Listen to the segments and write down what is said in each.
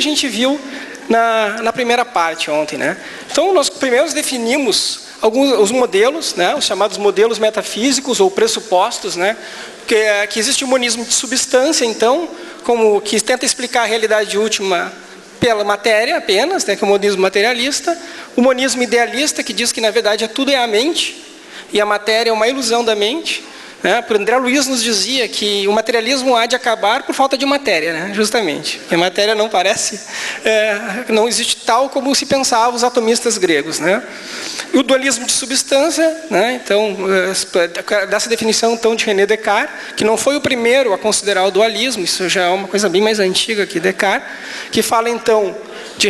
gente viu na primeira parte ontem, né? Então, nós primeiro definimos os modelos, né? Os chamados modelos metafísicos ou pressupostos, né? Que existe o monismo de substância, então, como que tenta explicar a realidade última pela matéria apenas, né? Que é o monismo materialista. O monismo idealista, que diz que, na verdade, tudo é a mente, e a matéria é uma ilusão da mente. André Luiz nos dizia que o materialismo há de acabar por falta de matéria, né? Justamente. Porque a matéria não parece, não existe tal como se pensavam os atomistas gregos, né? E o dualismo de substância, né? Então, dessa definição então, de René Descartes, que não foi o primeiro a considerar o dualismo, isso já é uma coisa bem mais antiga que Descartes, que fala então de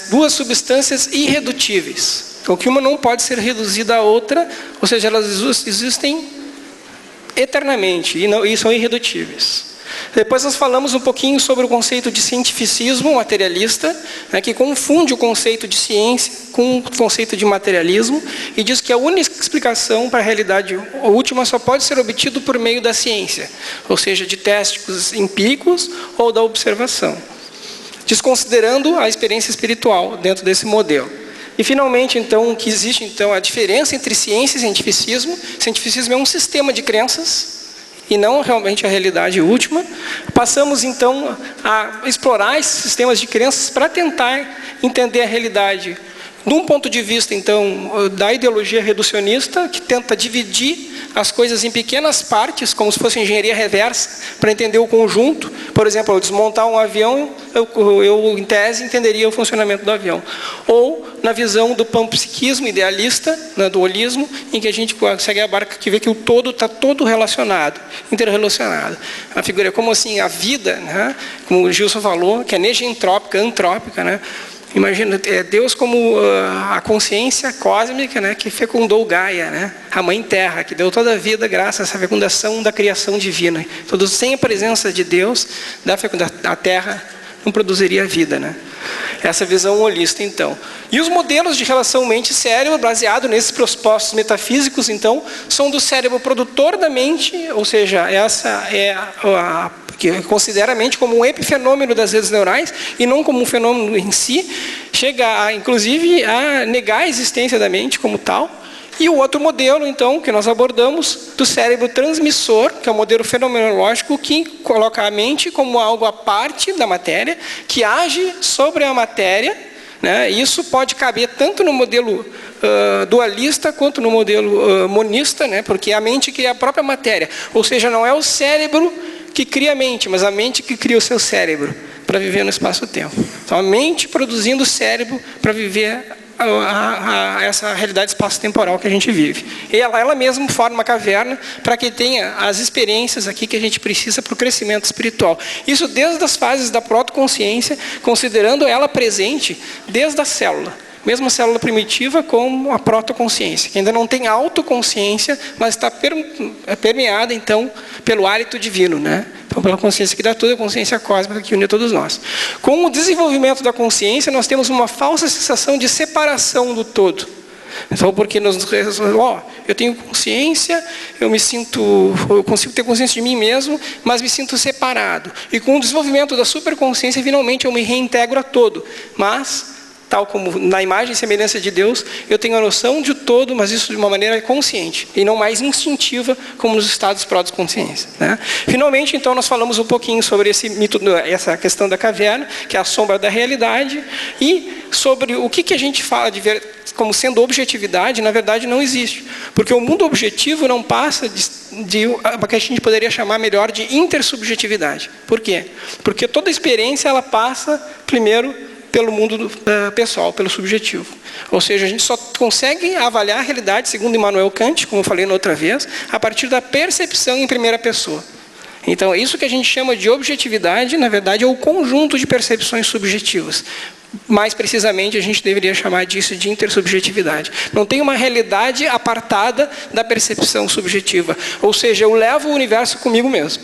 duas substâncias irredutíveis. Então, que uma não pode ser reduzida à outra, ou seja, elas existem eternamente e são irredutíveis. Depois nós falamos um pouquinho sobre o conceito de cientificismo materialista, né, que confunde o conceito de ciência com o conceito de materialismo e diz que a única explicação para a realidade última só pode ser obtida por meio da ciência, ou seja, de testes empíricos ou da observação, desconsiderando a experiência espiritual dentro desse modelo. E, finalmente, então, que existe então, a diferença entre ciência e cientificismo. Cientificismo é um sistema de crenças e não realmente a realidade última. Passamos, então, a explorar esses sistemas de crenças para tentar entender a realidade de um ponto de vista, então, da ideologia reducionista, que tenta dividir as coisas em pequenas partes, como se fosse engenharia reversa, para entender o conjunto. Por exemplo, ao desmontar um avião, eu em tese, entenderia o funcionamento do avião. Ou na visão do panpsiquismo idealista, né, do holismo, em que a gente consegue abarcar, que vê que o todo está todo relacionado, interrelacionado. A figura é como assim, a vida, né, como o Gilson falou, que é negentrópica, antrópica, né? Imagina, Deus como a consciência cósmica, né, que fecundou Gaia, né, a Mãe Terra, que deu toda a vida graças a essa fecundação da criação divina. Então, sem a presença de Deus, a Terra não produziria vida, né? Essa visão holista, então. E os modelos de relação mente-cérebro, baseado nesses pressupostos metafísicos, então, são do cérebro produtor da mente, ou seja, essa é que considera a mente como um epifenômeno das redes neurais e não como um fenômeno em si, chega, inclusive, a negar a existência da mente como tal. E o outro modelo, então, que nós abordamos, do cérebro transmissor, que é o modelo fenomenológico, que coloca a mente como algo à parte da matéria, que age sobre a matéria, né? Isso pode caber tanto no modelo dualista quanto no modelo monista, né? Porque a mente cria a própria matéria, ou seja, não é o cérebro que cria a mente, mas a mente que cria o seu cérebro para viver no espaço-tempo. Então, a mente produzindo o cérebro para viver essa realidade espaço-temporal que a gente vive. E ela mesma forma uma caverna para que tenha as experiências aqui que a gente precisa para o crescimento espiritual. Isso desde as fases da protoconsciência, considerando ela presente desde a célula. Mesmo a célula primitiva como a protoconsciência, que ainda não tem autoconsciência, mas está permeada, então, pelo hálito divino, né? Então, pela consciência que dá tudo, a consciência cósmica que une todos nós. Com o desenvolvimento da consciência, nós temos uma falsa sensação de separação do todo. Então, porque eu tenho consciência, eu consigo ter consciência de mim mesmo, mas me sinto separado. E com o desenvolvimento da superconsciência, finalmente eu me reintegro a todo. Mas, tal como na imagem e semelhança de Deus, eu tenho a noção de todo, mas isso de uma maneira consciente, e não mais instintiva, como nos estados pró-consciência, né? Finalmente, então, nós falamos um pouquinho sobre esse mito, essa questão da caverna, que é a sombra da realidade, e sobre o que a gente fala de ver como sendo objetividade, na verdade não existe. Porque o mundo objetivo não passa de o que a gente poderia chamar melhor de intersubjetividade. Por quê? Porque toda experiência ela passa, primeiro, pelo mundo pessoal, pelo subjetivo. Ou seja, a gente só consegue avaliar a realidade, segundo Immanuel Kant, como eu falei na outra vez, a partir da percepção em primeira pessoa. Então, isso que a gente chama de objetividade, na verdade, é o conjunto de percepções subjetivas. Mais precisamente, a gente deveria chamar disso de intersubjetividade. Não tem uma realidade apartada da percepção subjetiva. Ou seja, eu levo o universo comigo mesmo.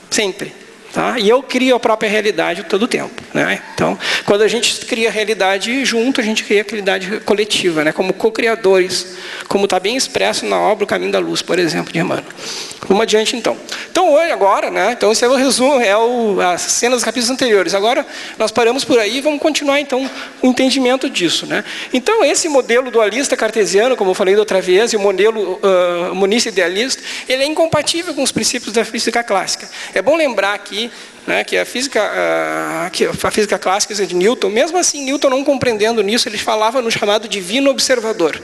Sempre. Tá? E eu crio a própria realidade todo o tempo. né? Então, quando a gente cria a realidade junto, a gente cria a realidade coletiva, né? Como co-criadores, como está bem expresso na obra O Caminho da Luz, por exemplo, de Emmanuel. Vamos adiante, então. Então, hoje, agora, né? Então, esse é o resumo, as cenas dos capítulos anteriores. Agora, nós paramos por aí e vamos continuar, então, o entendimento disso, né? Então, esse modelo dualista cartesiano, como eu falei da outra vez, e o modelo monista idealista, ele é incompatível com os princípios da física clássica. É bom lembrar aqui, né, que a física clássica de Newton, mesmo assim, Newton não compreendendo nisso, ele falava no chamado divino observador,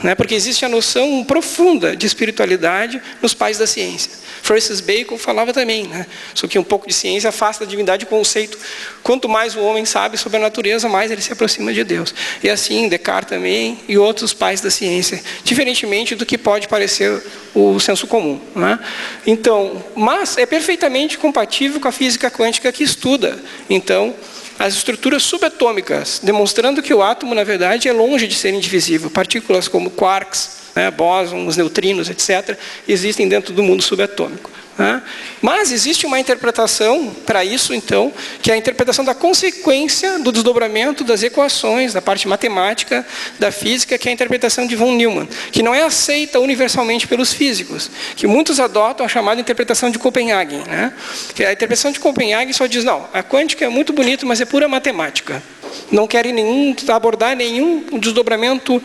né, porque existe a noção profunda de espiritualidade nos pais da ciência. Francis Bacon falava também, né, só que um pouco de ciência afasta da divindade o conceito. Quanto mais o homem sabe sobre a natureza, mais ele se aproxima de Deus. E assim, Descartes também e outros pais da ciência, diferentemente do que pode parecer o senso comum, né? Então, mas é perfeitamente compatível com a física quântica que estuda, então, as estruturas subatômicas, demonstrando que o átomo, na verdade, é longe de ser indivisível. Partículas como quarks, né, bósons, neutrinos, etc., existem dentro do mundo subatômico, né? Mas existe uma interpretação para isso, então, que é a interpretação da consequência do desdobramento das equações, da parte matemática da física, que é a interpretação de von Neumann, que não é aceita universalmente pelos físicos, que muitos adotam a chamada interpretação de Copenhague, né? Que a interpretação de Copenhague só diz, não, a quântica é muito bonita, mas é pura matemática. Não querem abordar nenhum desdobramento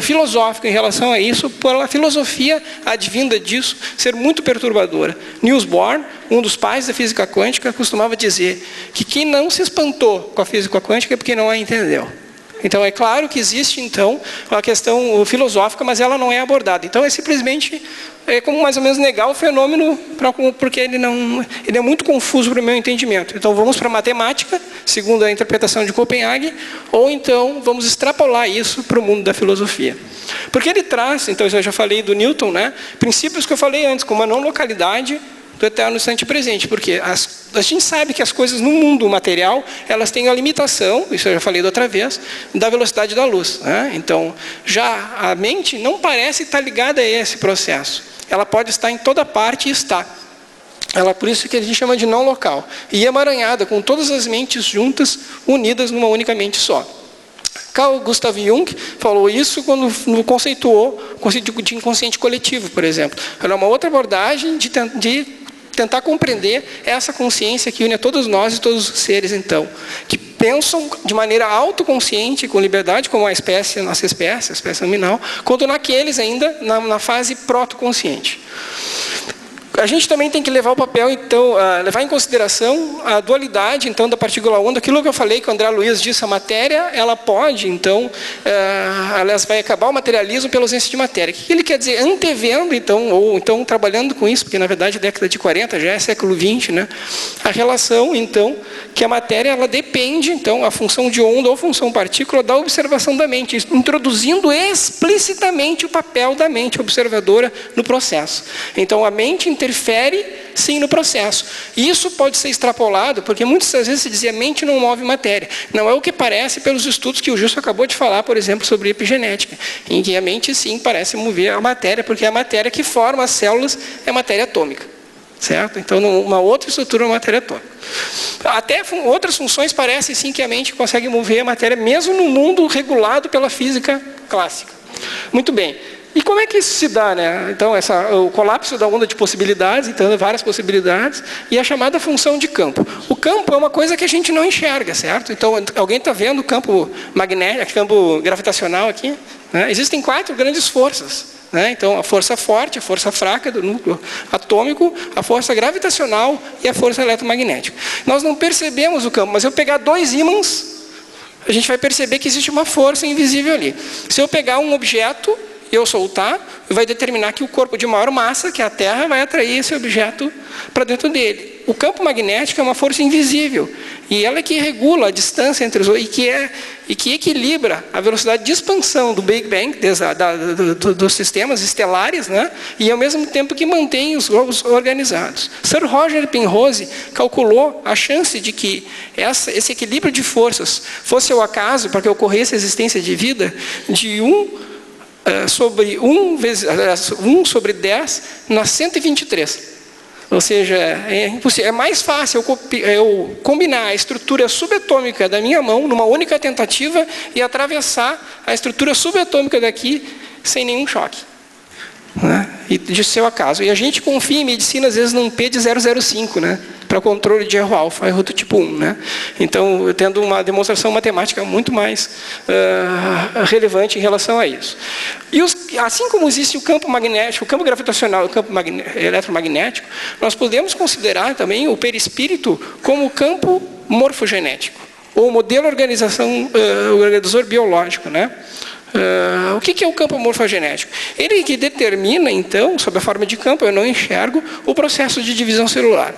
filosófico em relação a isso, por a filosofia advinda disso ser muito perturbadora. Niels Bohr, um dos pais da física quântica, costumava dizer que quem não se espantou com a física quântica é porque não a entendeu. Então, é claro que existe, então, a questão filosófica, mas ela não é abordada. Então, é simplesmente como mais ou menos negar o fenômeno, porque ele é muito confuso para o meu entendimento. Então, vamos para a matemática, segundo a interpretação de Copenhague, ou então vamos extrapolar isso para o mundo da filosofia. Porque ele traz, então, eu já falei do Newton, né, princípios que eu falei antes, como a não localidade do eterno instante presente, porque a gente sabe que as coisas no mundo material, elas têm a limitação, isso eu já falei da outra vez, da velocidade da luz, né? Então, já a mente não parece estar ligada a esse processo. Ela pode estar em toda parte e está. Por isso que a gente chama de não local. E emaranhada com todas as mentes juntas, unidas numa única mente só. Carl Gustav Jung falou isso quando conceituou o conceito de inconsciente coletivo, por exemplo. Era uma outra abordagem de tentar compreender essa consciência que une a todos nós e todos os seres, então, que pensam de maneira autoconsciente, com liberdade, como a nossa espécie, a espécie nominal, quanto naqueles ainda na fase protoconsciente. A gente também tem que levar o papel, então, levar em consideração a dualidade, então, da partícula onda. Aquilo que eu falei, que o André Luiz disse, a matéria, ela pode, então, aliás, vai acabar o materialismo pela ausência de matéria. O que ele quer dizer? Antevendo, então, ou então trabalhando com isso, porque, na verdade, década de 40, já é século 20, né? A relação, então, que a matéria, ela depende, então, a função de onda ou função partícula da observação da mente, introduzindo explicitamente o papel da mente observadora no processo. Então, a mente interfere, sim, no processo. E isso pode ser extrapolado, porque muitas vezes se dizia mente não move matéria. Não é o que parece pelos estudos que o Gilson acabou de falar, por exemplo, sobre epigenética, em que a mente, sim, parece mover a matéria, porque a matéria que forma as células é matéria atômica. Certo? Então, uma outra estrutura é uma matéria atômica. Até outras funções parecem, sim, que a mente consegue mover a matéria, mesmo no mundo regulado pela física clássica. Muito bem. E como é que isso se dá, né? Então, o colapso da onda de possibilidades, então, várias possibilidades, e a chamada função de campo. O campo é uma coisa que a gente não enxerga, certo? Então, alguém está vendo o campo magnético, campo gravitacional aqui? Né? Existem 4 grandes forças. Né? Então, a força forte, a força fraca do núcleo atômico, a força gravitacional e a força eletromagnética. Nós não percebemos o campo, mas se eu pegar 2 ímãs, a gente vai perceber que existe uma força invisível ali. Se eu pegar um objeto e eu soltar, vai determinar que o corpo de maior massa, que é a Terra, vai atrair esse objeto para dentro dele. O campo magnético é uma força invisível, e ela é que regula a distância entre os e que equilibra a velocidade de expansão do Big Bang, dos sistemas estelares, né? E ao mesmo tempo que mantém os globos organizados. Sir Roger Penrose calculou a chance de que esse equilíbrio de forças fosse o acaso para que ocorresse a existência de vida de 1 sobre 10 na 123. Ou seja, é impossível. É mais fácil eu combinar a estrutura subatômica da minha mão numa única tentativa e atravessar a estrutura subatômica daqui sem nenhum choque. Né? E de seu acaso. E a gente confia em medicina, às vezes, num P de 0,05, né? Para controle de erro alfa, erro do tipo 1. Né? Então, tendo uma demonstração matemática muito mais relevante em relação a isso. E assim como existe o campo magnético, o campo gravitacional e o campo eletromagnético, nós podemos considerar também o perispírito como campo morfogenético, ou modelo organizador biológico. Né? O que é o campo morfogenético? Ele que determina, então, sob a forma de campo, eu não enxergo, o processo de divisão celular.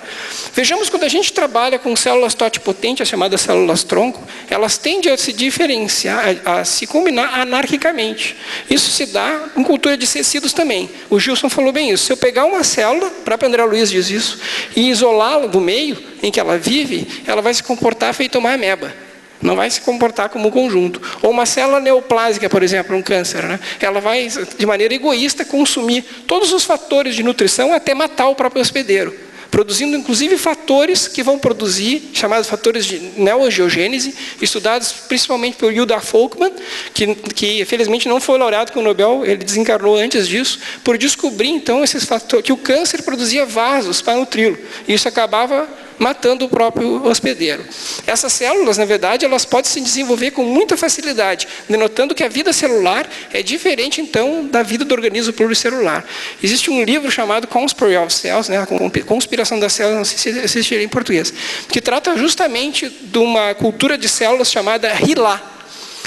Vejamos, quando a gente trabalha com células totipotentes, as chamadas células-tronco, elas tendem a se diferenciar, a se combinar anarquicamente. Isso se dá em cultura de tecidos também. O Gilson falou bem isso. Se eu pegar uma célula, o próprio André Luiz diz isso, e isolá-la do meio em que ela vive, ela vai se comportar feito uma ameba. Não vai se comportar como um conjunto. Ou uma célula neoplásica, por exemplo, um câncer, né? Ela vai, de maneira egoísta, consumir todos os fatores de nutrição até matar o próprio hospedeiro, produzindo, inclusive, fatores que vão produzir, chamados fatores de neoangiogênese, estudados principalmente por Hilda Folkman, que infelizmente não foi laureado com o Nobel, ele desencarnou antes disso, por descobrir, então, esses fatores, que o câncer produzia vasos para nutri-lo. E isso acabava matando o próprio hospedeiro. Essas células, na verdade, elas podem se desenvolver com muita facilidade, denotando que a vida celular é diferente, então, da vida do organismo pluricelular. Existe um livro chamado Conspiracy of Cells, né, a Conspiração das Células, não sei se existe em português, que trata justamente de uma cultura de células chamada HeLa,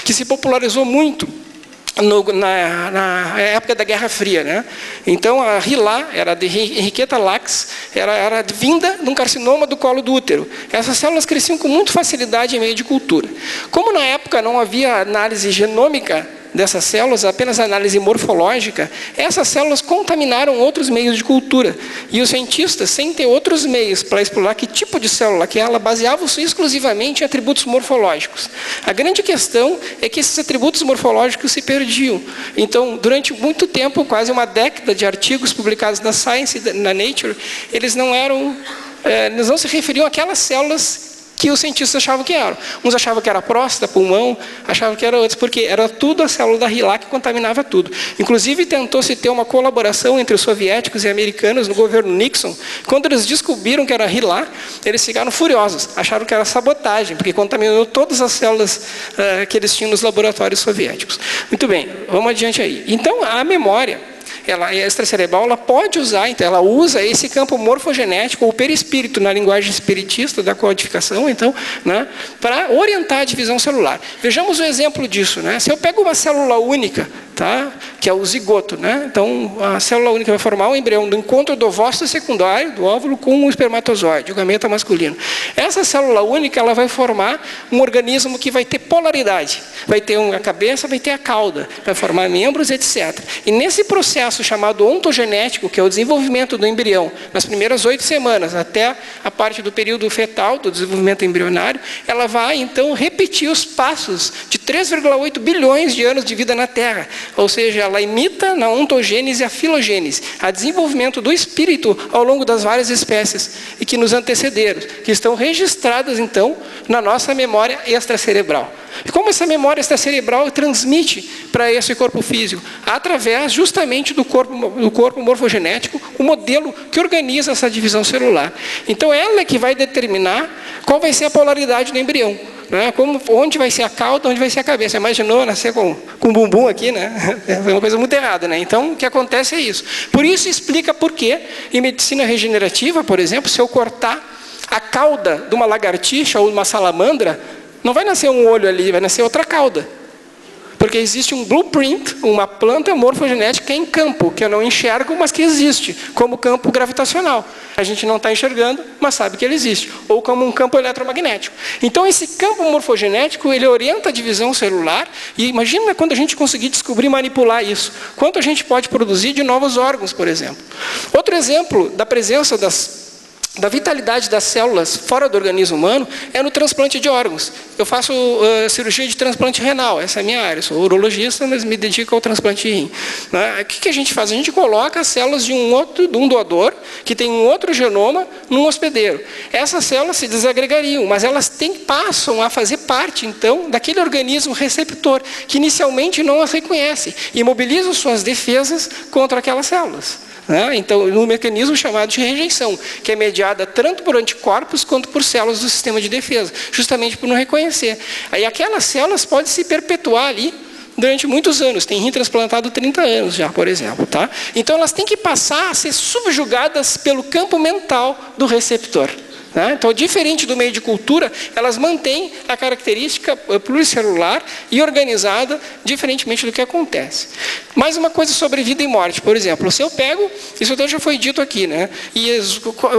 que se popularizou muito na época da Guerra Fria. Né? Então, a HeLa, era de Enriqueta Lacks, era vinda de um carcinoma do colo do útero. Essas células cresciam com muita facilidade em meio de cultura. Como na época não havia análise genômica dessas células, apenas análise morfológica, essas células contaminaram outros meios de cultura. E os cientistas, sem ter outros meios para explorar que tipo de célula que ela, baseavam-se exclusivamente em atributos morfológicos. A grande questão é que esses atributos morfológicos se perdiam. Então, durante muito tempo, quase uma década de artigos publicados na Science e na Nature, eles não se referiam àquelas células que os cientistas achavam que eram. Uns achavam que era próstata, pulmão, achavam que era outros, porque era tudo a célula da HeLa que contaminava tudo. Inclusive, tentou-se ter uma colaboração entre os soviéticos e americanos no governo Nixon. Quando eles descobriram que era HeLa, eles ficaram furiosos, acharam que era sabotagem, porque contaminou todas as células que eles tinham nos laboratórios soviéticos. Muito bem, vamos adiante aí. Então, a memória extracerebral, ela pode usar, então, ela usa esse campo morfogenético, ou perispírito, na linguagem espiritista da codificação, então, né, para orientar a divisão celular. Vejamos o exemplo disso. Né? Se eu pego uma célula única, tá, que é o zigoto, né? Então, a célula única vai formar um embrião do encontro do ovócito secundário, do óvulo, com o espermatozoide, o gameta masculino. Essa célula única, ela vai formar um organismo que vai ter polaridade. Vai ter a cabeça, vai ter a cauda, vai formar membros, etc. E nesse processo chamado ontogenético, que é o desenvolvimento do embrião, nas primeiras 8 semanas, até a parte do período fetal, do desenvolvimento embrionário, ela vai, então, repetir os passos de 3,8 bilhões de anos de vida na Terra. Ou seja, ela imita na ontogênese a filogênese, a desenvolvimento do espírito ao longo das várias espécies e que nos antecederam, que estão registradas, então, na nossa memória extracerebral. E como essa memória extracerebral transmite para esse corpo físico? Através, justamente, do corpo morfogenético, o modelo que organiza essa divisão celular. Então, ela é que vai determinar qual vai ser a polaridade do embrião. Né? Onde vai ser a cauda, onde vai ser a cabeça. Imaginou nascer com um bumbum aqui, né? É uma coisa muito errada, né? Então, o que acontece é isso. Por isso, explica por que, em medicina regenerativa, por exemplo, se eu cortar a cauda de uma lagartixa ou de uma salamandra, não vai nascer um olho ali, vai nascer outra cauda. Porque existe um blueprint, uma planta morfogenética em campo, que eu não enxergo, mas que existe, como campo gravitacional. A gente não está enxergando, mas sabe que ele existe. Ou como um campo eletromagnético. Então, esse campo morfogenético, ele orienta a divisão celular. E imagina quando a gente conseguir descobrir e manipular isso. Quanto a gente pode produzir de novos órgãos, por exemplo. Outro exemplo da presença da vitalidade das células fora do organismo humano é no transplante de órgãos. eu faço cirurgia de transplante renal, essa é a minha área, eu sou urologista, mas me dedico ao transplante de rim. Né? O que a gente faz? A gente coloca as células de um doador, que tem um outro genoma, num hospedeiro. Essas células se desagregariam, mas elas passam a fazer parte, então, daquele organismo receptor, que inicialmente não as reconhece, e mobiliza suas defesas contra aquelas células. Então, um mecanismo chamado de rejeição, que é mediada tanto por anticorpos quanto por células do sistema de defesa, justamente por não reconhecer. Aí aquelas células podem se perpetuar ali durante muitos anos. Tem rim transplantado 30 anos já, por exemplo. Tá? Então, elas têm que passar a ser subjugadas pelo campo mental do receptor. Então, diferente do meio de cultura, elas mantêm a característica pluricelular e organizada, diferentemente do que acontece. Mais uma coisa sobre vida e morte, por exemplo. Se eu pego, isso até já foi dito aqui, né? E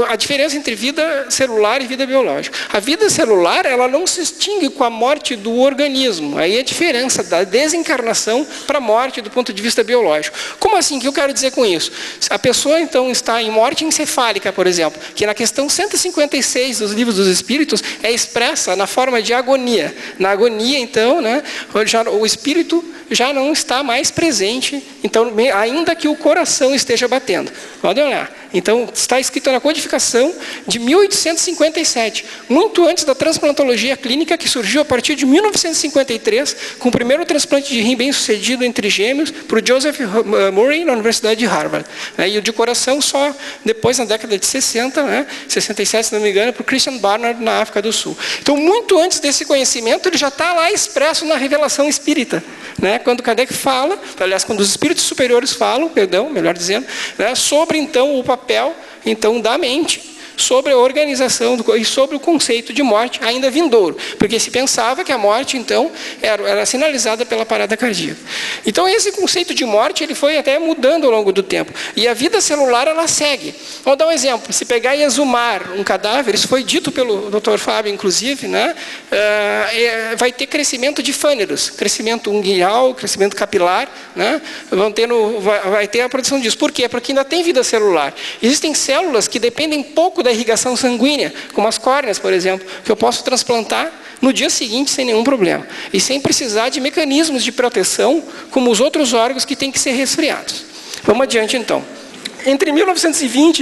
a diferença entre vida celular e vida biológica. A vida celular, ela não se extingue com a morte do organismo. Aí é a diferença da desencarnação para a morte do ponto de vista biológico. Como assim? O que eu quero dizer com isso? A pessoa, então, está em morte encefálica, por exemplo, que na questão 156 dos livros dos Espíritos é expressa na forma de agonia. Na agonia, então, né, o espírito já não está mais presente, então, ainda que o coração esteja batendo. Podem olhar. Então, está escrito na codificação de 1857, muito antes da transplantologia clínica, que surgiu a partir de 1953, com o primeiro transplante de rim bem-sucedido entre gêmeos, para o Joseph Murray, na Universidade de Harvard. E o de coração só depois, na década de 60, 67, se não me engano, para o Christian Barnard, na África do Sul. Então, muito antes desse conhecimento, ele já está lá expresso na revelação espírita. Quando Kardec fala, aliás, quando os espíritos superiores falam, melhor dizendo, sobre, então, o papel, então, da mente, sobre a organização e sobre o conceito de morte ainda vindouro, porque se pensava que a morte, então, era sinalizada pela parada cardíaca. Então, esse conceito de morte, ele foi até mudando ao longo do tempo, e a vida celular, ela segue. Vou dar um exemplo, se pegar e exumar um cadáver, isso foi dito pelo Dr. Fábio, inclusive, vai ter crescimento de fâneros, crescimento unguial, crescimento capilar, vai ter a produção disso. Por quê? Porque ainda tem vida celular. Existem células que dependem pouco da irrigação sanguínea, como as córneas, por exemplo, que eu posso transplantar no dia seguinte sem nenhum problema. E sem precisar de mecanismos de proteção, como os outros órgãos que têm que ser resfriados. Vamos adiante, então. Entre 1920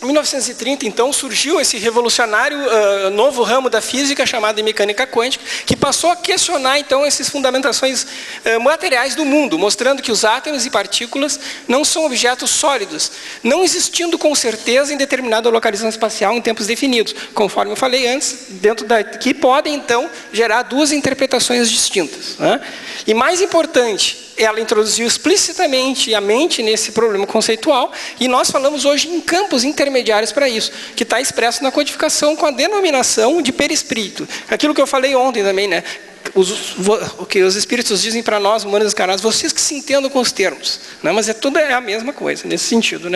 e 1930, então, surgiu esse revolucionário novo ramo da física, chamado de mecânica quântica, que passou a questionar, então, essas fundamentações materiais do mundo, mostrando que os átomos e partículas não são objetos sólidos, não existindo com certeza em determinada localização espacial em tempos definidos, conforme eu falei antes, que podem, então, gerar duas interpretações distintas. E mais importante, ela introduziu explicitamente a mente nesse problema conceitual, e nós falamos hoje em campos intermediários para isso, que está expresso na codificação com a denominação de perispírito. Aquilo que eu falei ontem também, né? O que os espíritos dizem para nós, humanos encarnados, vocês que se entendam com os termos, mas tudo é a mesma coisa, nesse sentido.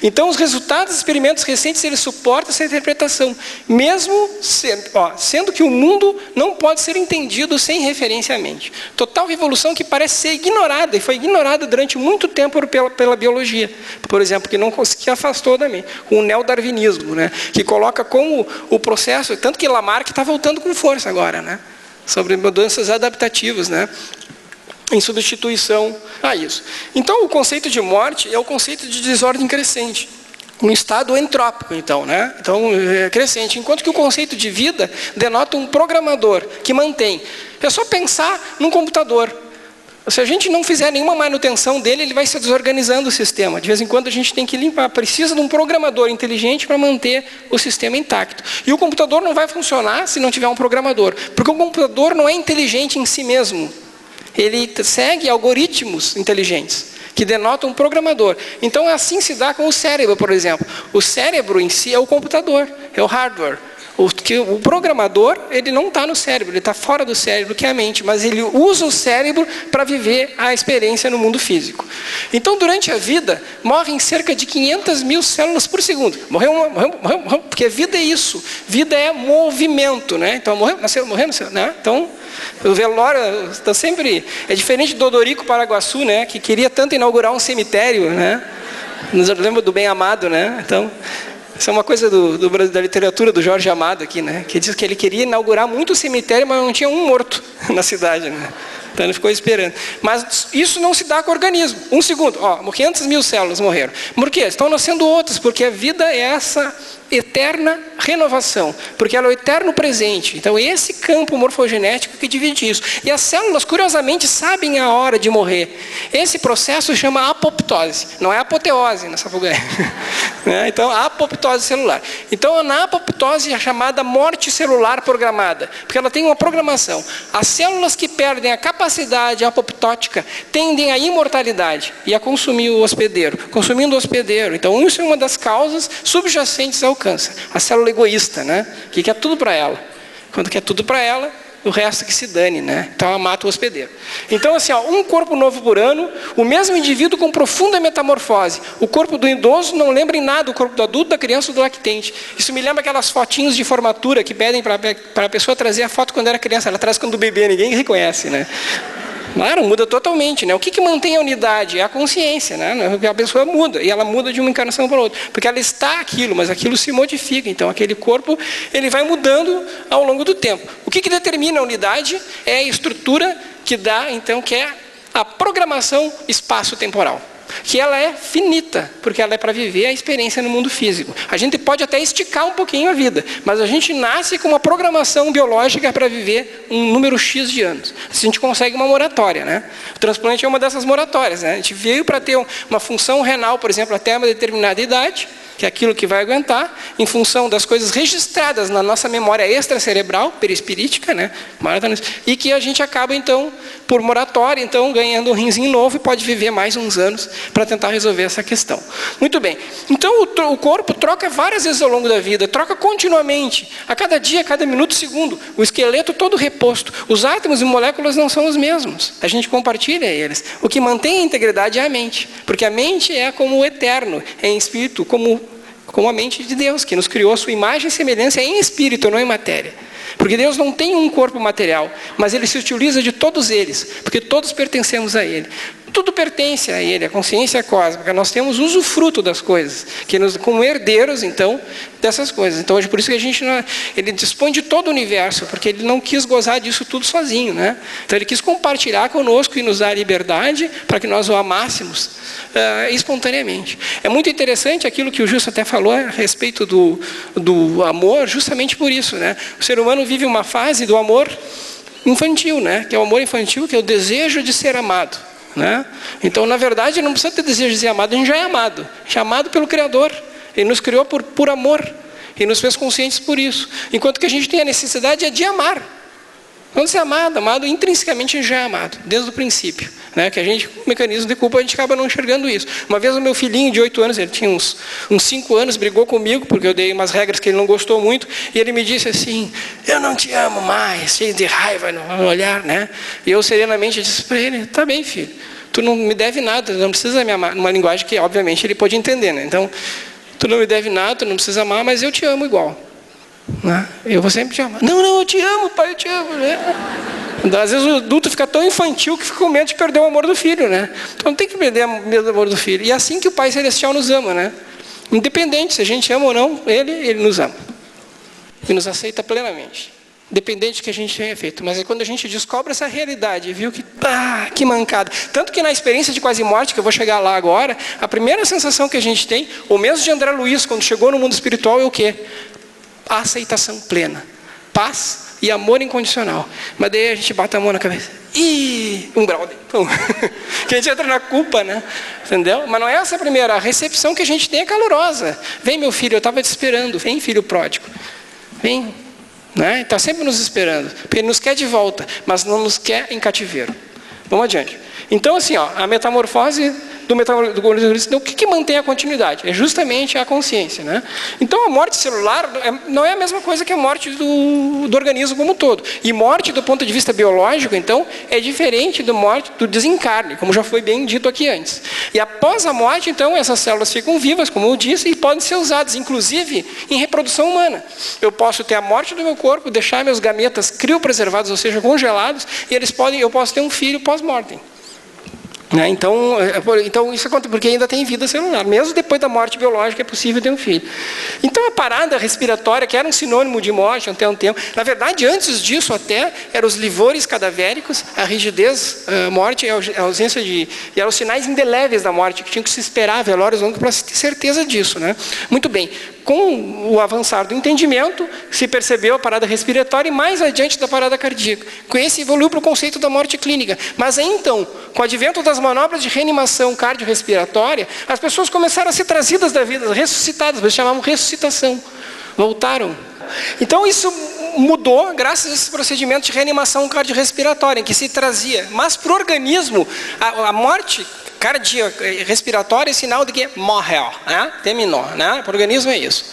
Então, os resultados dos experimentos recentes, eles suportam essa interpretação, mesmo sendo que o mundo não pode ser entendido sem referência à mente. Total revolução que parece ser ignorada, e foi ignorada durante muito tempo pela biologia, por exemplo, que afastou da mente, com o neodarwinismo, que coloca como o processo, tanto que Lamarck está voltando com força agora, sobre mudanças adaptativas, em substituição a isso. Então, o conceito de morte é o conceito de desordem crescente, um estado entrópico, então, então, crescente, enquanto que o conceito de vida denota um programador que mantém. É só pensar num computador. Se a gente não fizer nenhuma manutenção dele, ele vai se desorganizando o sistema. De vez em quando a gente tem que limpar. Precisa de um programador inteligente para manter o sistema intacto. E o computador não vai funcionar se não tiver um programador. Porque o computador não é inteligente em si mesmo. Ele segue algoritmos inteligentes, que denotam um programador. Então, assim se dá com o cérebro, por exemplo. O cérebro em si é o computador, é o hardware. O programador, ele não está no cérebro, ele está fora do cérebro, que é a mente, mas ele usa o cérebro para viver a experiência no mundo físico. Então, durante a vida, morrem cerca de 500 mil células por segundo. Morreu, porque vida é isso. Vida é movimento, Então, morreu, nasceu, Então, o velório está sempre... É diferente do Odorico Paraguaçu, que queria tanto inaugurar um cemitério, Nos lembra do bem amado, Então... Isso é uma coisa da literatura do Jorge Amado aqui, né? Que diz que ele queria inaugurar muito cemitério, mas não tinha um morto na cidade, né? Então ele ficou esperando. Mas isso não se dá com o organismo. Um segundo, 500 mil células morreram. Por quê? Estão nascendo outras, porque a vida é essa eterna renovação, porque ela é o eterno presente. Então esse campo morfogenético que divide isso. E as células, curiosamente, sabem a hora de morrer. Esse processo se chama apoptose, não é apoteose nessa Sapucaí. Então, apoptose celular. Então, na apoptose é chamada morte celular programada, porque ela tem uma programação. As células que perdem a capacidade apoptótica tendem à imortalidade e a consumir o hospedeiro. Consumindo o hospedeiro. Então, isso é uma das causas subjacentes ao câncer. A célula egoísta, né? Que quer tudo para ela. Quando quer tudo para ela, o resto que se dane, né? Então ela mata o hospedeiro. Então, assim, um corpo novo por ano, o mesmo indivíduo com profunda metamorfose. O corpo do idoso não lembra em nada o corpo do adulto, da criança ou do lactente. Isso me lembra aquelas fotinhos de formatura que pedem para a pessoa trazer a foto quando era criança. Ela traz quando bebê, ninguém reconhece, né? Claro, muda totalmente, né? O que mantém a unidade? É a consciência, né? A pessoa muda, e ela muda de uma encarnação para outra. Porque ela está aquilo, mas aquilo se modifica. Então, aquele corpo, ele vai mudando ao longo do tempo. O que determina a unidade é a estrutura que dá, então, que é a programação espaço-temporal. Que ela é finita, porque ela é para viver a experiência no mundo físico. A gente pode até esticar um pouquinho a vida, mas a gente nasce com uma programação biológica para viver um número X de anos. A gente consegue uma moratória, né? O transplante é uma dessas moratórias, né? A gente veio para ter uma função renal, por exemplo, até uma determinada idade, que é aquilo que vai aguentar, em função das coisas registradas na nossa memória extracerebral, perispirítica, né? E que a gente acaba, então, por moratória, então, ganhando um rinzinho novo e pode viver mais uns anos para tentar resolver essa questão. Muito bem. Então, o corpo troca várias vezes ao longo da vida, troca continuamente, a cada dia, a cada minuto, segundo. O esqueleto todo reposto. Os átomos e moléculas não são os mesmos. A gente compartilha eles. O que mantém a integridade é a mente, porque a mente é como o eterno, é em espírito, como a mente de Deus, que nos criou a sua imagem e semelhança em espírito, não em matéria. Porque Deus não tem um corpo material, mas Ele se utiliza de todos eles, porque todos pertencemos a Ele. Tudo pertence a Ele, a consciência cósmica. Nós temos usufruto das coisas, como herdeiros, então, dessas coisas. Então, por isso que Ele dispõe de todo o universo, porque Ele não quis gozar disso tudo sozinho, né? Então, Ele quis compartilhar conosco e nos dar a liberdade para que nós o amássemos espontaneamente. É muito interessante aquilo que o Justo até falou a respeito do amor, justamente por isso, né? O ser humano vive uma fase do amor infantil, né? Que é o amor infantil, que é o desejo de ser amado. Né? Então, na verdade, não precisa ter desejo de ser amado, a gente já é amado. A gente é amado pelo Criador. Ele nos criou por amor. E nos fez conscientes por isso. Enquanto que a gente tem a necessidade de amar. Não ser amado intrinsecamente a gente já é amado, desde o princípio. Né? Que a gente, com mecanismo de culpa, a gente acaba não enxergando isso. Uma vez o meu filhinho de 8 anos, ele tinha uns 5 anos, brigou comigo, porque eu dei umas regras que ele não gostou muito, e ele me disse assim, eu não te amo mais, cheio de raiva no olhar, né? E eu serenamente disse para ele, tá bem, filho, tu não me deve nada, não precisa me amar, numa linguagem que obviamente ele pode entender, né? Então, tu não me deve nada, tu não precisa amar, mas eu te amo igual. Né? Eu vou sempre te amar. Não, eu te amo, pai, eu te amo, né? Às vezes o adulto fica tão infantil que fica com medo de perder o amor do filho, né? Então não tem que perder o amor do filho. E é assim que o Pai Celestial nos ama, né? Independente se a gente ama ou não, Ele nos ama. E nos aceita plenamente. Independente do que a gente tenha feito. Mas é quando a gente descobre essa realidade, viu que mancada. Tanto que na experiência de quase morte, que eu vou chegar lá agora, a primeira sensação que a gente tem, ou mesmo de André Luiz, quando chegou no mundo espiritual, é o quê? A aceitação plena. Paz e amor incondicional. Mas daí a gente bate a mão na cabeça. Ih, um brownie. Que a gente entra na culpa, né? Entendeu? Mas não é essa a primeira. A recepção que a gente tem é calorosa. Vem, meu filho, eu estava te esperando. Vem, filho pródigo. Vem. Né? Está sempre nos esperando. Porque Ele nos quer de volta, mas não nos quer em cativeiro. Vamos adiante. Então, assim, a metamorfose do metabolismo, o que mantém a continuidade? É justamente a consciência, né? Então, a morte celular não é a mesma coisa que a morte do organismo como um todo. E morte, do ponto de vista biológico, então, é diferente da morte do desencarne, como já foi bem dito aqui antes. E após a morte, então, essas células ficam vivas, como eu disse, e podem ser usadas, inclusive, em reprodução humana. Eu posso ter a morte do meu corpo, deixar meus gametas criopreservados, ou seja, congelados, e eu posso ter um filho pós-mortem. Né? Então isso acontece porque ainda tem vida celular. Mesmo depois da morte biológica é possível ter um filho. Então a parada respiratória, que era um sinônimo de morte até um tempo, na verdade antes disso até eram os livores cadavéricos, a rigidez, a morte, a ausência de... E eram os sinais indeléveis da morte, que tinham que se esperar velórios longos para ter certeza disso. Né? Muito bem. Com o avançar do entendimento, se percebeu a parada respiratória e mais adiante da parada cardíaca. Com esse evoluiu para o conceito da morte clínica. Mas aí então, com o advento das manobras de reanimação cardiorrespiratória, as pessoas começaram a ser trazidas da vida, ressuscitadas, eles chamavam ressuscitação. Voltaram. Então isso mudou graças a esse procedimento de reanimação cardiorrespiratória, em que se trazia. Mas para o organismo, a morte cardiorrespiratória é sinal de que morreu, né? Terminou, né? Para o organismo é isso.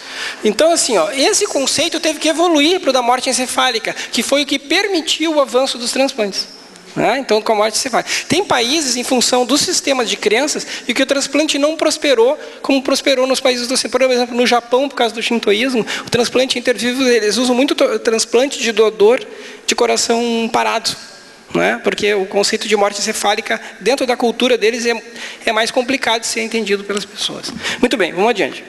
Então, assim, esse conceito teve que evoluir para o da morte encefálica, que foi o que permitiu o avanço dos transplantes. Né? Então, com a morte encefálica. Tem países, em função dos sistemas de crenças, e que o transplante não prosperou, como prosperou nos países do... Por exemplo, no Japão, por causa do shintoísmo, o transplante intervivo, eles usam muito transplante de doador de coração parado. Né? Porque o conceito de morte encefálica, dentro da cultura deles, é mais complicado de ser entendido pelas pessoas. Muito bem, vamos adiante.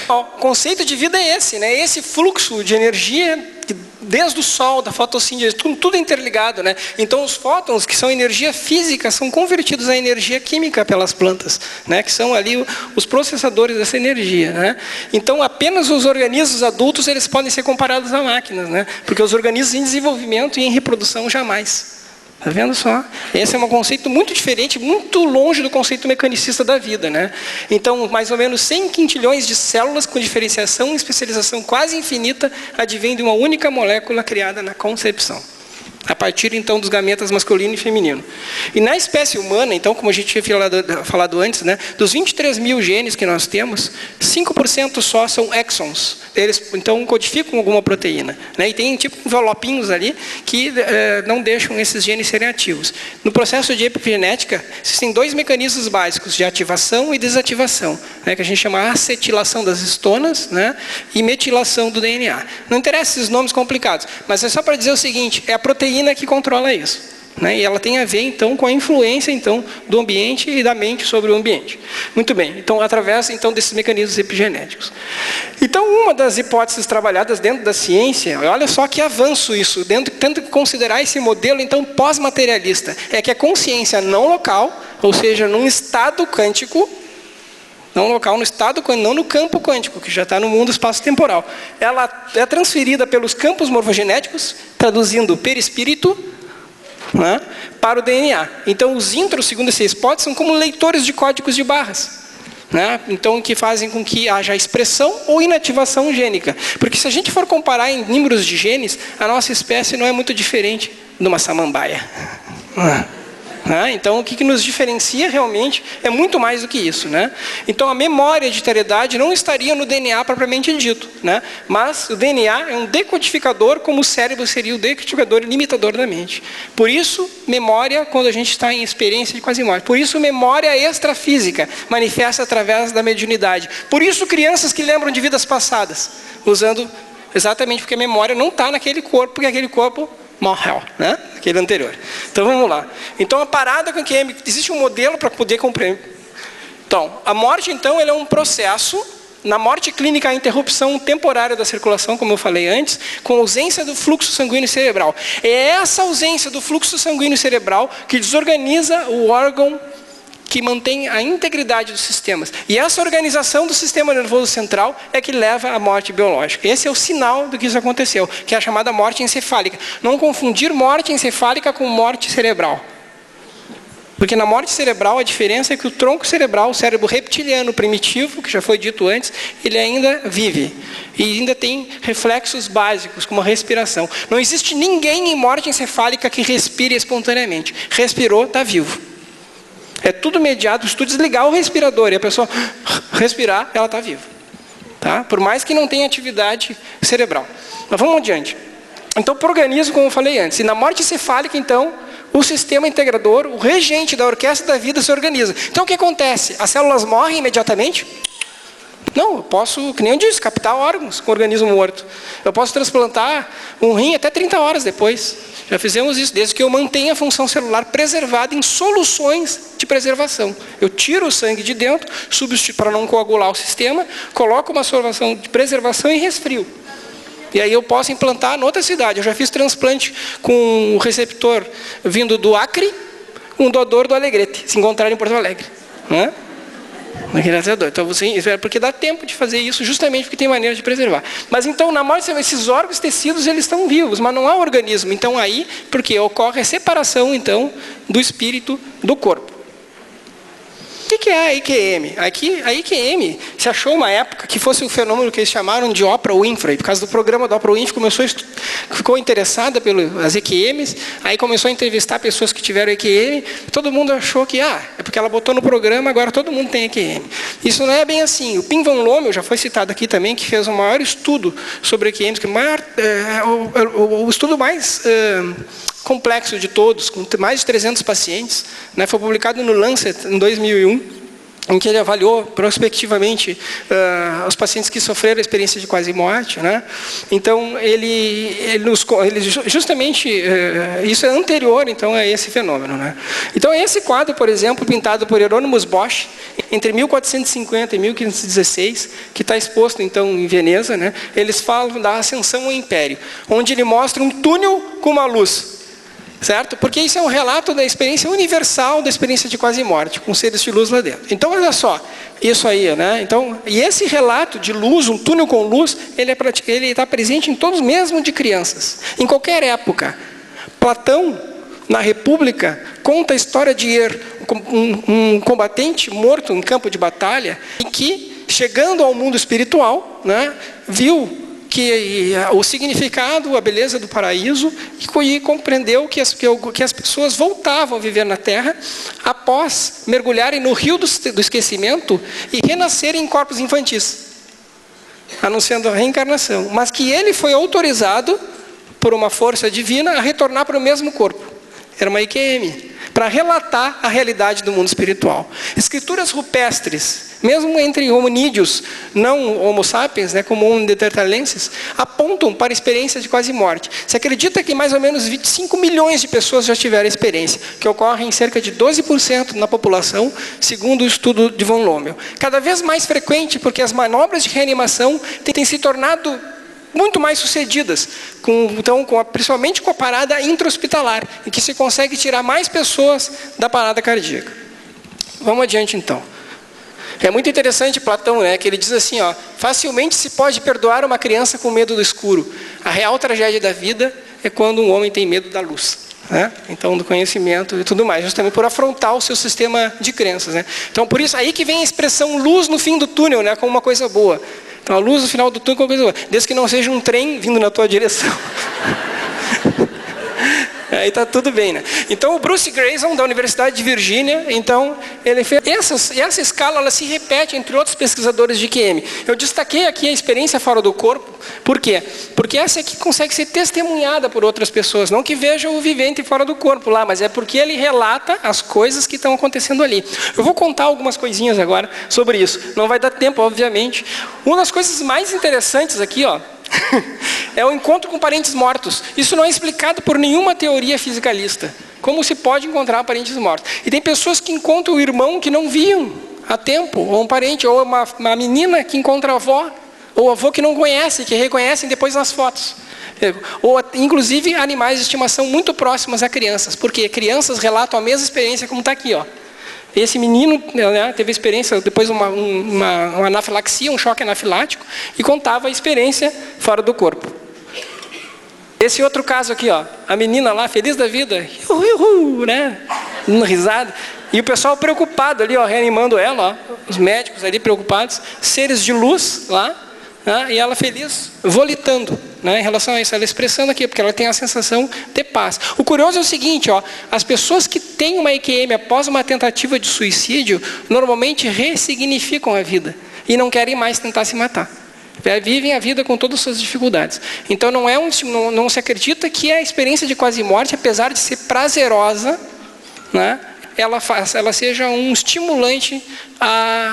O conceito de vida é esse, né? Esse fluxo de energia desde o Sol, da fotossíntese, tudo interligado, né? Então os fótons, que são energia física, são convertidos a energia química pelas plantas, né? Que são ali os processadores dessa energia, né? Então apenas os organismos adultos eles podem ser comparados a máquinas, né? Porque os organismos em desenvolvimento e em reprodução jamais. Está vendo só? Esse é um conceito muito diferente, muito longe do conceito mecanicista da vida, né? Então, mais ou menos 100 quintilhões de células com diferenciação e especialização quase infinita advém de uma única molécula criada na concepção. A partir, então, dos gametas masculino e feminino. E na espécie humana, então, como a gente tinha falado antes, né, dos 23 mil genes que nós temos, 5% só são exons. Eles, então, codificam alguma proteína. Né, e tem, tipo, envelopinhos ali que não deixam esses genes serem ativos. No processo de epigenética, existem dois mecanismos básicos de ativação e desativação, né, que a gente chama acetilação das histonas, né, e metilação do DNA. Não interessa esses nomes complicados, mas é só para dizer o seguinte, é a proteína que controla isso, né? E ela tem a ver então com a influência então do ambiente e da mente sobre o ambiente. Muito bem, então através então desses mecanismos epigenéticos. Então uma das hipóteses trabalhadas dentro da ciência, olha só que avanço isso, tendo que considerar esse modelo então pós-materialista, é que a consciência não local, ou seja, num estado quântico, não local, no estado quântico, não no campo quântico, que já está no mundo espaço-temporal. Ela é transferida pelos campos morfogenéticos, traduzindo perispírito, né, para o DNA. Então, os intros, segundo essa hipótese, são como leitores de códigos de barras. Né? Então, que fazem com que haja expressão ou inativação gênica. Porque se a gente for comparar em números de genes, a nossa espécie não é muito diferente de uma samambaia. Então, o que nos diferencia realmente é muito mais do que isso. Né? Então, a memória de hereditariedade não estaria no DNA propriamente dito. Né? Mas o DNA é um decodificador, como o cérebro seria o decodificador e limitador da mente. Por isso, memória, quando a gente está em experiência de quase morte. Por isso, memória extrafísica, manifesta através da mediunidade. Por isso, crianças que lembram de vidas passadas, usando exatamente porque a memória não está naquele corpo, porque aquele corpo morreu, né? Aquele anterior. Então vamos lá. Então a parada com que existe um modelo para poder compreender. Então, a morte então ela é um processo. Na morte clínica, a interrupção temporária da circulação, como eu falei antes, com ausência do fluxo sanguíneo cerebral. É essa ausência do fluxo sanguíneo cerebral que desorganiza o órgão que mantém a integridade dos sistemas. E essa organização do sistema nervoso central é que leva à morte biológica. Esse é o sinal do que isso aconteceu, que é a chamada morte encefálica. Não confundir morte encefálica com morte cerebral. Porque na morte cerebral a diferença é que o tronco cerebral, o cérebro reptiliano primitivo, que já foi dito antes, ele ainda vive. E ainda tem reflexos básicos, como a respiração. Não existe ninguém em morte encefálica que respire espontaneamente. Respirou, está vivo. É tudo mediado, se tu desligar o respirador e a pessoa respirar, ela está viva. Tá? Por mais que não tenha atividade cerebral. Mas vamos adiante. Então, para o organismo, como eu falei antes, e na morte encefálica, então, o sistema integrador, o regente da orquestra da vida se organiza. Então, o que acontece? As células morrem imediatamente? Não, eu posso, que nem eu disse, captar órgãos com organismo morto. Eu posso transplantar um rim até 30 horas depois. Já fizemos isso, desde que eu mantenha a função celular preservada em soluções de preservação. Eu tiro o sangue de dentro, para não coagular o sistema, coloco uma solução de preservação e resfrio. E aí eu posso implantar em outra cidade. Eu já fiz transplante com o receptor vindo do Acre, um doador do Alegrete, se encontraram em Porto Alegre. Não é? Então, porque dá tempo de fazer isso justamente porque tem maneira de preservar. Mas então, na morte, esses órgãos, tecidos, eles estão vivos, mas não há organismo. Então aí, porque ocorre a separação, então, do espírito do corpo. O que é a IQM? A IQM se achou uma época que fosse um fenômeno que eles chamaram de Oprah Winfrey. Por causa do programa da Oprah Winfrey, ficou interessada pelas IQMs, aí começou a entrevistar pessoas que tiveram IQM, todo mundo achou que, é porque ela botou no programa, agora todo mundo tem IQM. Isso não é bem assim. O Pim van Lommel, já foi citado aqui também, que fez o maior estudo sobre IQMs, o estudo mais complexo de todos, com mais de 300 pacientes, né, foi publicado no Lancet em 2001, em que ele avaliou prospectivamente os pacientes que sofreram a experiência de quase morte, né? Então ele justamente isso é anterior então a esse fenômeno, né? Então esse quadro, por exemplo, pintado por Hieronymus Bosch entre 1450 e 1516, que está exposto então em Veneza, né? Eles falam da ascensão ao império, onde ele mostra um túnel com uma luz. Certo? Porque isso é um relato da experiência universal, da experiência de quase morte, com seres de luz lá dentro. Então, olha só, isso aí, né? Então, e esse relato de luz, um túnel com luz, ele está presente em todos, mesmo de crianças, em qualquer época. Platão, na República, conta a história de um combatente morto em campo de batalha, e que, chegando ao mundo espiritual, né, viu que o significado, a beleza do paraíso, e compreendeu que as pessoas voltavam a viver na Terra após mergulharem no rio do esquecimento e renascerem em corpos infantis, anunciando a reencarnação. Mas que ele foi autorizado por uma força divina a retornar para o mesmo corpo. Era uma IQM, para relatar a realidade do mundo espiritual. Escrituras rupestres, mesmo entre hominídeos, não homo sapiens, né, como Homo neanderthalenses, apontam para a experiência de quase morte. Se acredita que mais ou menos 25 milhões de pessoas já tiveram a experiência, que ocorre em cerca de 12% na população, segundo o estudo de von Lommel. Cada vez mais frequente, porque as manobras de reanimação têm se tornado muito mais sucedidas, principalmente com a parada intra-hospitalar, em que se consegue tirar mais pessoas da parada cardíaca. Vamos adiante, então. É muito interessante Platão, né, que ele diz assim, facilmente se pode perdoar uma criança com medo do escuro. A real tragédia da vida é quando um homem tem medo da luz. Né? Então, do conhecimento e tudo mais, justamente por afrontar o seu sistema de crenças. Né? Então, por isso, aí que vem a expressão luz no fim do túnel, né, como uma coisa boa. Então, a luz no final do túnel é uma coisa boa, desde que não seja um trem vindo na tua direção. Aí está tudo bem, né? Então, o Bruce Grayson, da Universidade de Virgínia, então, ele fez essa escala, ela se repete entre outros pesquisadores de IQM. Eu destaquei aqui a experiência fora do corpo. Por quê? Porque essa aqui consegue ser testemunhada por outras pessoas, não que vejam o vivente fora do corpo lá, mas é porque ele relata as coisas que estão acontecendo ali. Eu vou contar algumas coisinhas agora sobre isso. Não vai dar tempo, obviamente. Uma das coisas mais interessantes aqui, é o encontro com parentes mortos. Isso não é explicado por nenhuma teoria fisicalista. Como se pode encontrar parentes mortos? E tem pessoas que encontram o irmão que não viam há tempo, ou um parente, ou uma menina que encontra a avó, ou avô que não conhece, que reconhecem depois nas fotos. Ou, inclusive, animais de estimação muito próximos a crianças, porque crianças relatam a mesma experiência como está aqui, Esse menino, né, teve experiência, depois uma anafilaxia, um choque anafilático, e contava a experiência fora do corpo. Esse outro caso aqui, a menina lá, feliz da vida, né, uma risada, e o pessoal preocupado ali, reanimando ela, os médicos ali preocupados, seres de luz lá, né, e ela feliz, volitando, né, em relação a isso, ela expressando aqui, porque ela tem a sensação de paz. O curioso é o seguinte, as pessoas que têm uma IQM após uma tentativa de suicídio, normalmente ressignificam a vida e não querem mais tentar se matar. Vivem a vida com todas as suas dificuldades. Então não se acredita que a experiência de quase morte, apesar de ser prazerosa, né, ela seja um estimulante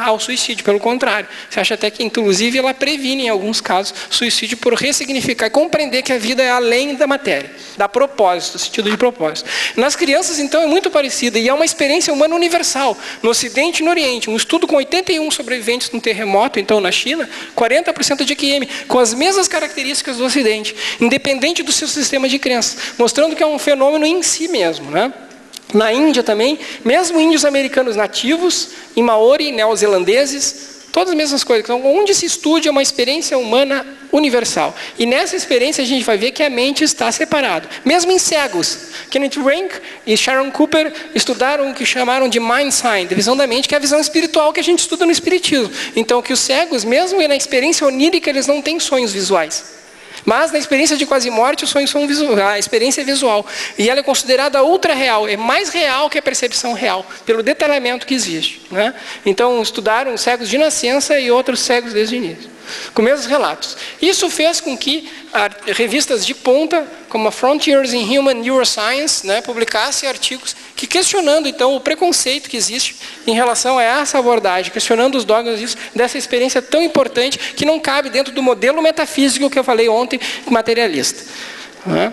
ao suicídio. Pelo contrário, você acha até que, inclusive, ela previne, em alguns casos, suicídio por ressignificar e compreender que a vida é além da matéria, dá propósito, sentido de propósito. Nas crianças, então, é muito parecida e é uma experiência humana universal. No Ocidente e no Oriente, um estudo com 81 sobreviventes no terremoto, então, na China, 40% de QM, com as mesmas características do Ocidente, independente do seu sistema de crenças, mostrando que é um fenômeno em si mesmo, né? Na Índia também, mesmo índios americanos nativos, em Maori, neozelandeses, todas as mesmas coisas. Então, onde se estude é uma experiência humana universal. E nessa experiência a gente vai ver que a mente está separada. Mesmo em cegos. Kenneth Rank e Sharon Cooper estudaram o que chamaram de Mind Science, a visão da mente, que é a visão espiritual que a gente estuda no espiritismo. Então, que os cegos, mesmo na experiência onírica, eles não têm sonhos visuais. Mas na experiência de quase morte, os sonhos são a experiência é visual. E ela é considerada ultra real, é mais real que a percepção real, pelo detalhamento que existe, né? Então, estudaram cegos de nascença e outros cegos desde o início, com mesmos relatos. Isso fez com que revistas de ponta, como a Frontiers in Human Neuroscience, né, publicassem artigos que questionando, então, o preconceito que existe em relação a essa abordagem, questionando os dogmas dessa experiência tão importante que não cabe dentro do modelo metafísico que eu falei ontem, materialista, né?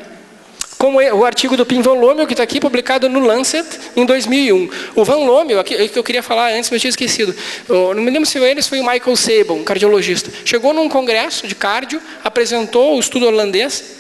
Como o artigo do Pim Van Lommel, que está aqui, publicado no Lancet, em 2001. O Van Lommel, que eu queria falar antes, mas eu tinha esquecido. Não me lembro se ele foi o Michael Sabon, um cardiologista. Chegou num congresso de cardio, apresentou o estudo holandês,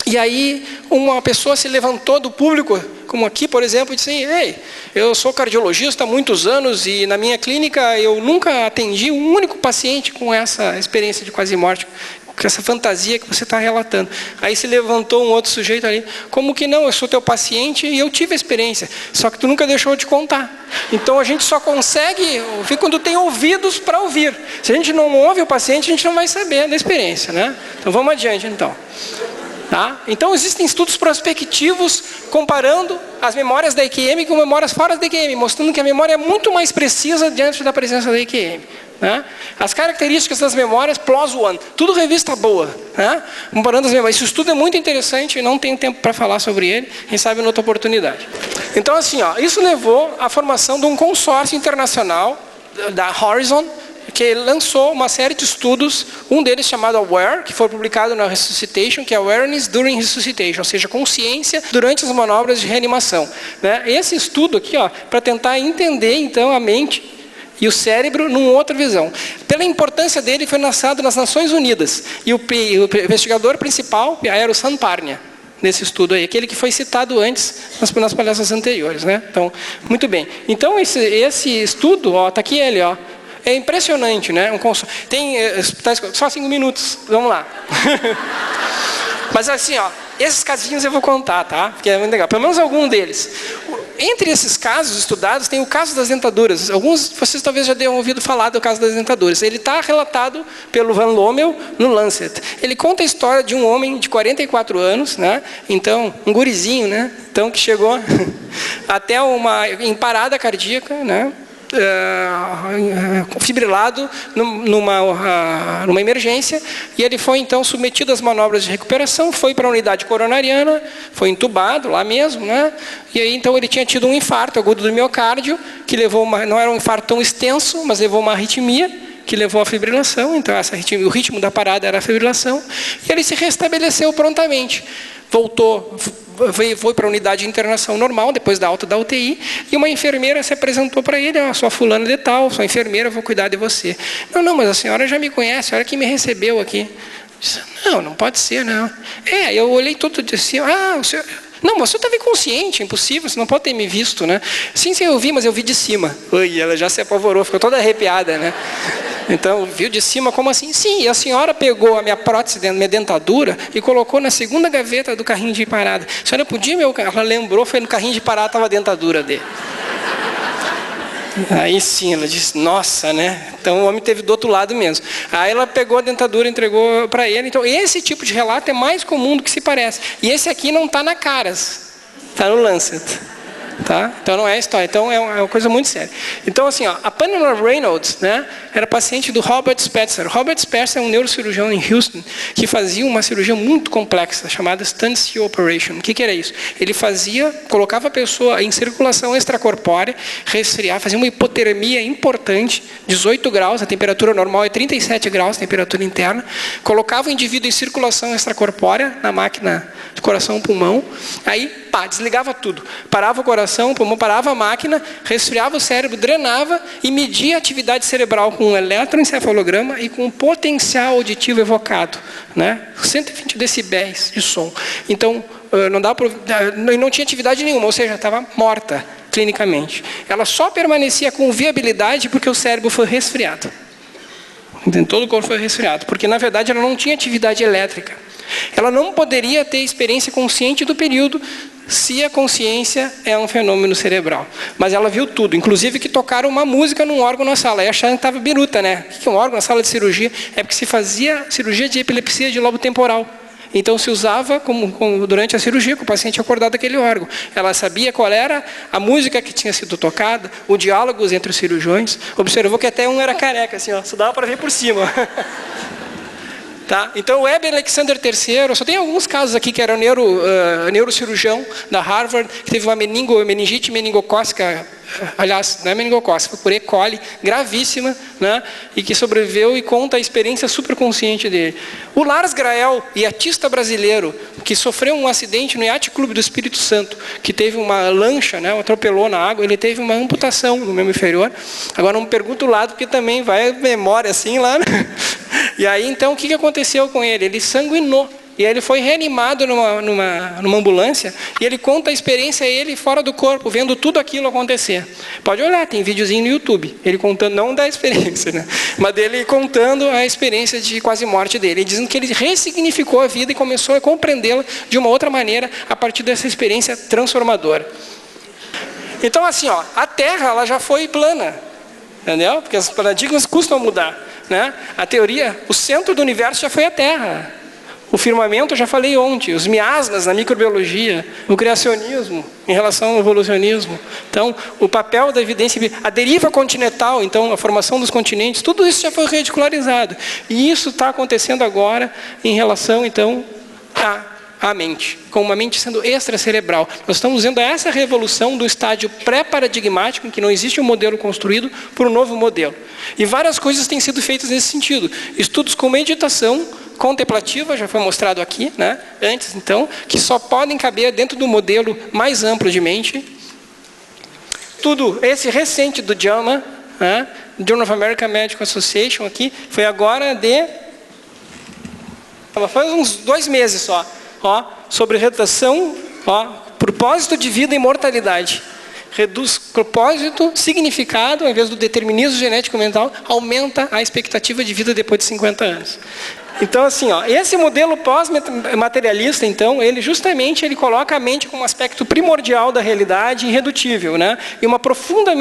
e aí uma pessoa se levantou do público, como aqui, por exemplo, e disse: ei, eu sou cardiologista há muitos anos e na minha clínica eu nunca atendi um único paciente com essa experiência de quase morte, com essa fantasia que você está relatando. Aí se levantou um outro sujeito ali: como que não? Eu sou teu paciente e eu tive a experiência, só que tu nunca deixou de contar. Então a gente só consegue ouvir quando tem ouvidos para ouvir. Se a gente não ouve o paciente, a gente não vai saber da experiência, né? Então vamos adiante, então. Tá? Então existem estudos prospectivos comparando as memórias da EQM com memórias fora da EQM, mostrando que a memória é muito mais precisa diante da presença da EQM. Né? As características das memórias, PLOS ONE, tudo revista boa, né? Comparando as memórias. Esse estudo é muito interessante, não tenho tempo para falar sobre ele, quem sabe em outra oportunidade. Então assim, isso levou à formação de um consórcio internacional da Horizon, que lançou uma série de estudos, um deles chamado AWARE, que foi publicado na Resuscitation, que é Awareness During Resuscitation, ou seja, consciência durante as manobras de reanimação. Né? Esse estudo aqui, para tentar entender então a mente e o cérebro numa outra visão. Pela importância dele, foi lançado nas Nações Unidas. E o investigador principal era o Samparnia, nesse estudo aí, aquele que foi citado antes nas palestras anteriores. Né? Então, muito bem. Então, esse estudo, está aqui ele, é impressionante, né? Só 5 minutos, vamos lá. Mas assim, esses casinhos eu vou contar, tá? Porque é muito legal. Pelo menos algum deles. Entre esses casos estudados, tem o caso das dentaduras. Alguns, vocês talvez já tenham ouvido falar do caso das dentaduras. Ele está relatado pelo Van Lommel no Lancet. Ele conta a história de um homem de 44 anos, né? Então, um gurizinho, né? Então, que chegou até em parada cardíaca, né? Fibrilado numa emergência, e ele foi então submetido às manobras de recuperação, foi para a unidade coronariana, foi entubado lá mesmo, né? E aí então ele tinha tido um infarto agudo do miocárdio, que levou não era um infarto tão extenso, mas levou uma arritmia, que levou à fibrilação. Então o ritmo da parada era a fibrilação, e ele se restabeleceu prontamente, voltou, foi para a unidade de internação normal, depois da alta da UTI, e uma enfermeira se apresentou para ele: sou a fulana de tal, sou a enfermeira, vou cuidar de você. Não, mas a senhora já me conhece, a senhora que me recebeu aqui. Disse: não pode ser, não. Eu olhei tudo de cima: o senhor... Não, mas você estava inconsciente, impossível, você não pode ter me visto, né? Sim, eu vi, mas eu vi de cima. Ui, ela já se apavorou, ficou toda arrepiada, né? Então, viu de cima, como assim? Sim, e a senhora pegou a minha prótese, minha dentadura, e colocou na segunda gaveta do carrinho de parada. A senhora podia, ela lembrou, foi no carrinho de parada, estava a dentadura dele. Aí sim, ela disse: nossa, né? Então o homem teve do outro lado mesmo. Aí ela pegou a dentadura e entregou para ele. Então esse tipo de relato é mais comum do que se parece. E esse aqui não está na Caras, está no Lancet. Tá? Então não é história, então é uma coisa muito séria. Então assim, ó, a Pamela Reynolds, né, era paciente do Robert Spetzer. Robert Spetzer é um neurocirurgião em Houston que fazia uma cirurgia muito complexa chamada Stand-Still Operation. O que era isso? Ele colocava a pessoa em circulação extracorpórea, resfriar, fazia uma hipotermia importante, 18 graus, a temperatura normal é 37 graus, temperatura interna, colocava o indivíduo em circulação extracorpórea na máquina de coração-pulmão, aí pá, desligava tudo, parava o coração, o pulmão, parava a máquina, resfriava o cérebro, drenava e media a atividade cerebral com um eletroencefalograma e com um potencial auditivo evocado, né? 120 decibéis de som. Então, não tinha atividade nenhuma, ou seja, estava morta clinicamente. Ela só permanecia com viabilidade porque o cérebro foi resfriado. Todo o corpo foi resfriado, porque na verdade ela não tinha atividade elétrica. Ela não poderia ter experiência consciente do período se a consciência é um fenômeno cerebral. Mas ela viu tudo, inclusive que tocaram uma música num órgão na sala. E acharam que estava biruta, né? O que é um órgão na sala de cirurgia? É porque se fazia cirurgia de epilepsia de lobo temporal. Então se usava durante a cirurgia com o paciente acordado daquele órgão. Ela sabia qual era a música que tinha sido tocada, os diálogos entre os cirurgiões. Observou que até um era careca, assim, ó, só dava para ver por cima. Tá? Então, o Webb Alexander III, só tem alguns casos aqui que era neurocirurgião da Harvard, que teve uma meningite meningocócica, aliás, não é meningocócica, foi por E. coli, gravíssima, né? E que sobreviveu e conta a experiência superconsciente dele. O Lars Grael, iatista brasileiro, que sofreu um acidente no Yacht Clube do Espírito Santo, que teve uma lancha, né, atropelou na água, ele teve uma amputação no membro inferior. Agora não me pergunta o lado, porque também vai memória assim lá, né? E aí, então, o que aconteceu com ele? Ele sanguinou. E aí ele foi reanimado numa ambulância, e ele conta a experiência ele fora do corpo, vendo tudo aquilo acontecer. Pode olhar, tem videozinho no YouTube, ele contando, não da experiência, né? Mas dele contando a experiência de quase morte dele, dizendo que ele ressignificou a vida e começou a compreendê-la de uma outra maneira a partir dessa experiência transformadora. Então assim, ó, a Terra ela já foi plana, entendeu? Porque os paradigmas custam mudar, né? A teoria, o centro do universo já foi a Terra. O firmamento, eu já falei ontem, os miasmas na microbiologia, o criacionismo em relação ao evolucionismo. Então, o papel da evidência, a deriva continental, então, a formação dos continentes, tudo isso já foi ridicularizado. E isso está acontecendo agora em relação, então, à mente, com uma mente sendo extracerebral. Nós estamos vendo essa revolução do estágio pré-paradigmático, em que não existe um modelo construído, para um novo modelo. E várias coisas têm sido feitas nesse sentido. Estudos com meditação contemplativa, já foi mostrado aqui, né, antes, então, que só podem caber dentro do modelo mais amplo de mente. Tudo, esse recente do JAMA, né, Journal of American Medical Association, aqui, foi agora faz uns 2 meses só, ó, sobre redação, ó, propósito de vida e mortalidade. Reduz propósito, significado, ao invés do determinismo genético mental, aumenta a expectativa de vida depois de 50 anos. Então, assim, ó, esse modelo pós-materialista, então, ele coloca a mente como um aspecto primordial da realidade, irredutível, né? E uma profunda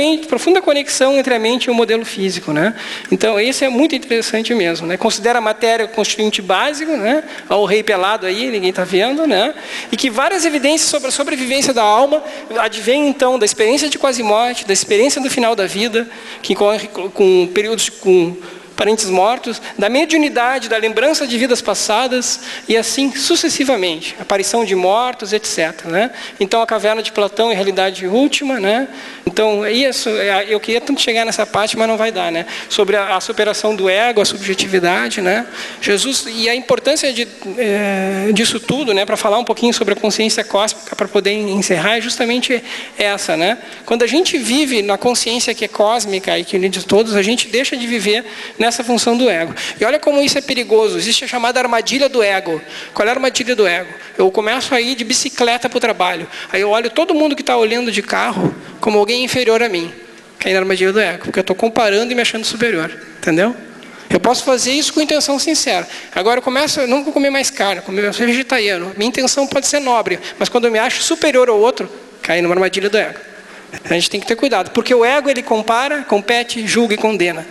conexão entre a mente e o modelo físico, né? Então, isso é muito interessante mesmo, né? Considera a matéria o constituinte básico, né? Olha o rei pelado aí, ninguém está vendo, né? E que várias evidências sobre a sobrevivência da alma advêm, então, da experiência de quase-morte, da experiência do final da vida, que corre com períodos com parentes mortos, da mediunidade, da lembrança de vidas passadas, e assim sucessivamente, aparição de mortos, etc. Né? Então, a caverna de Platão é realidade última, né? Então, isso, eu queria tanto chegar nessa parte, mas não vai dar, né? Sobre a superação do ego, a subjetividade, né? Jesus, e a importância disso tudo, né? Para falar um pouquinho sobre a consciência cósmica, para poder encerrar, é justamente essa, né? Quando a gente vive na consciência que é cósmica e que une de todos, a gente deixa de viver nessa função do ego. E olha como isso é perigoso. Existe a chamada armadilha do ego. Qual é a armadilha do ego? Eu começo a ir de bicicleta para o trabalho. Aí eu olho todo mundo que está olhando de carro como alguém inferior a mim. Cai na armadilha do ego. Porque eu estou comparando e me achando superior. Entendeu? Eu posso fazer isso com intenção sincera. Agora eu não vou comer mais carne, eu sou vegetariano. Minha intenção pode ser nobre, mas quando eu me acho superior ao outro, cai numa armadilha do ego. A gente tem que ter cuidado, porque o ego ele compara, compete, julga e condena.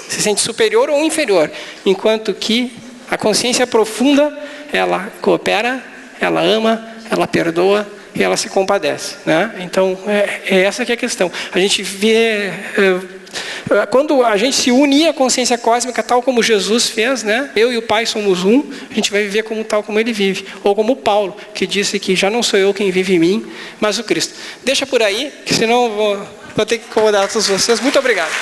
Se sente superior ou inferior, enquanto que a consciência profunda, ela coopera, ela ama, ela perdoa e ela se compadece, né? Então, é essa que é a questão. A gente vê... quando a gente se unir à consciência cósmica, tal como Jesus fez, né? Eu e o Pai somos um, a gente vai viver como tal como ele vive. Ou como Paulo, que disse que já não sou eu quem vive em mim, mas o Cristo. Deixa por aí, que senão eu vou ter que incomodar todos vocês. Muito obrigado.